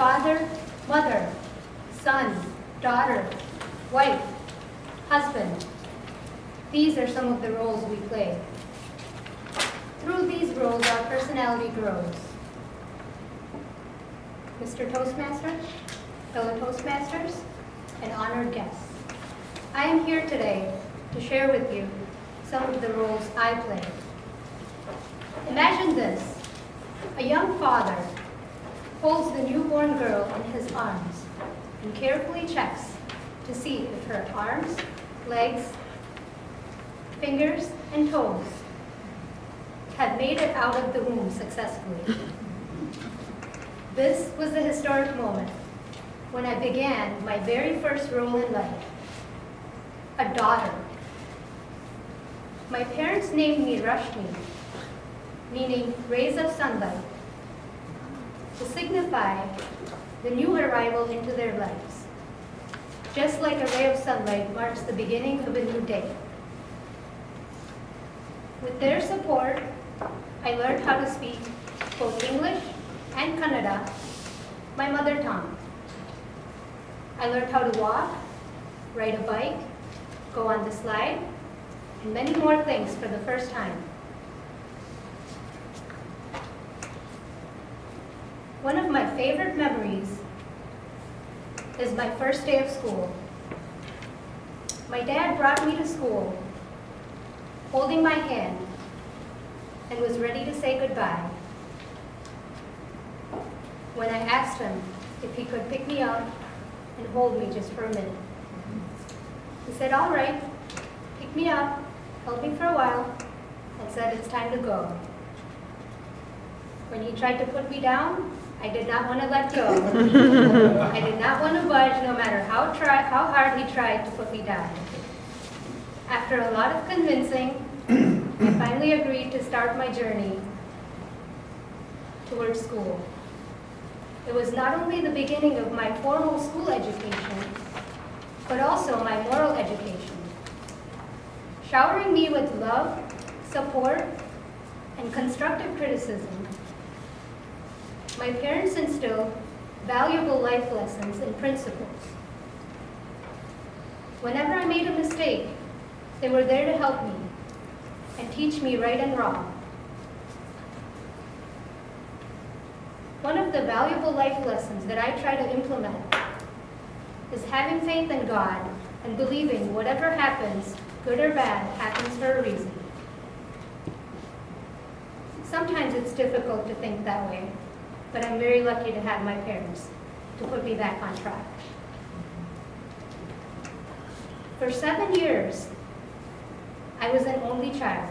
father, mother, son, daughter, wife, husband. These are some of the roles we play. Through these roles, our personality grows. Mr. Toastmaster, fellow Toastmasters, and honored guests, I am here today to share with you some of the roles I play. Imagine this. A young father holds the newborn girl in his arms and carefully checks to see if her arms, legs, fingers, and toes have made it out of the womb successfully. This was the historic moment when I began my very first role in life, a daughter. My parents named me Rashmi, meaning rays of sunlight, to signify the new arrival into their lives, just like a ray of sunlight marks the beginning of a new day. With their support, I learned how to speak both English and Kannada, my mother tongue. I learned how to walk, ride a bike, go on the slide, and many more things for the first time. One of my favorite memories is my first day of school. My dad brought me to school, holding my hand, and was ready to say goodbye. When I asked him if he could pick me up and hold me just for a minute. He said, "All right, pick me up, held me for a while, and said it's time to go." When he tried to put me down, I did not want to let go. I did not want to budge no matter how hard he tried to put me down. After a lot of convincing, I finally agreed to start my journey towards school. It was not only the beginning of my formal school education, but also my moral education. Showering me with love, support, and constructive criticism, my parents instilled valuable life lessons and principles. Whenever I made a mistake, they were there to help me and teach me right and wrong. One of the valuable life lessons that I try to implement is having faith in God and believing whatever happens, good or bad, happens for a reason. Sometimes it's difficult to think that way, but I'm very lucky to have my parents to put me back on track. For 7 years, I was an only child.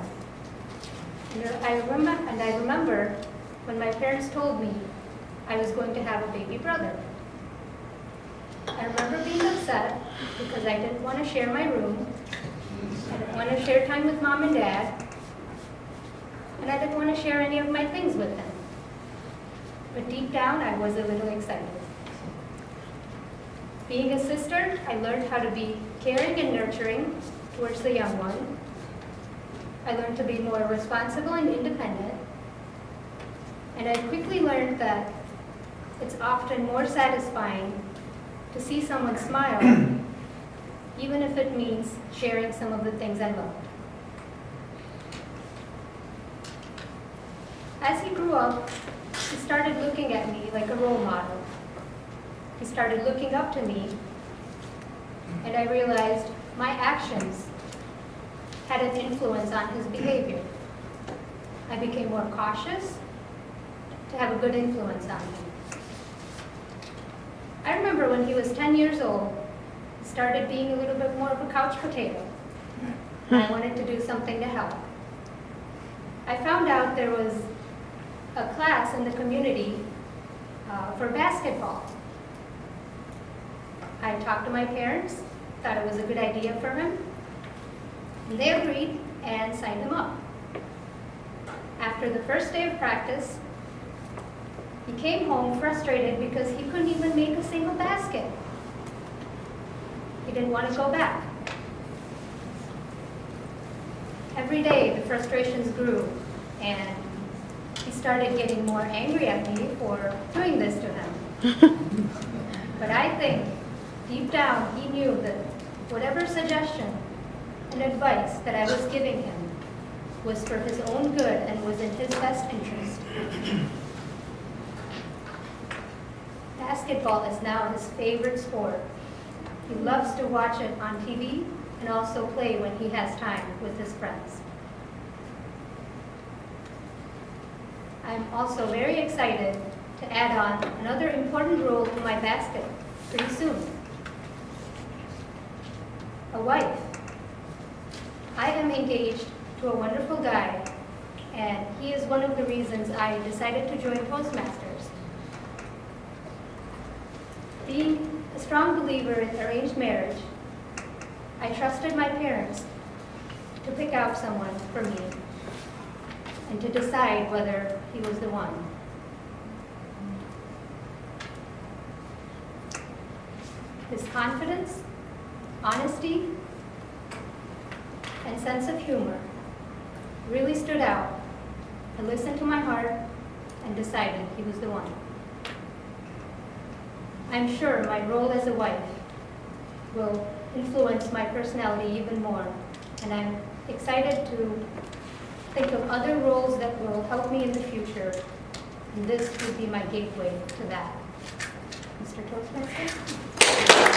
And I remember when my parents told me I was going to have a baby brother. I remember being upset because I didn't want to share my room, I didn't want to share time with mom and dad, and I didn't want to share any of my things with them. But deep down, I was a little excited. Being a sister, I learned how to be caring and nurturing towards the young one. I learned to be more responsible and independent. And I quickly learned that it's often more satisfying to see someone smile, even if it means sharing some of the things I loved. As he grew up, he started looking at me like a role model. He started looking up to me, and I realized my actions had an influence on his behavior. I became more cautious to have a good influence on him. I remember when he was 10 years old, he started being a little bit more of a couch potato. I wanted to do something to help. I found out there was a class in the community for basketball. I talked to my parents, thought it was a good idea for him, and they agreed and signed him up. After the first day of practice, he came home frustrated because he couldn't even make a single basket. He didn't want to go back. Every day the frustrations grew, and he started getting more angry at me for doing this to him. But I think deep down he knew that whatever suggestion and advice that I was giving him was for his own good and was in his best interest. Basketball is now his favorite sport. He loves to watch it on TV and also play when he has time with his friends. I'm also very excited to add on another important role to my basket pretty soon. A wife. I am engaged to a wonderful guy, and he is one of the reasons I decided to join Toastmasters. Being a strong believer in arranged marriage, I trusted my parents to pick out someone for me and to decide whether he was the one. His confidence, honesty, and sense of humor really stood out. I listened to my heart and decided he was the one. I'm sure my role as a wife will influence my personality even more, and I'm excited to think of other roles that will help me in the future, and this would be my gateway to that. Mr. Toastmaster?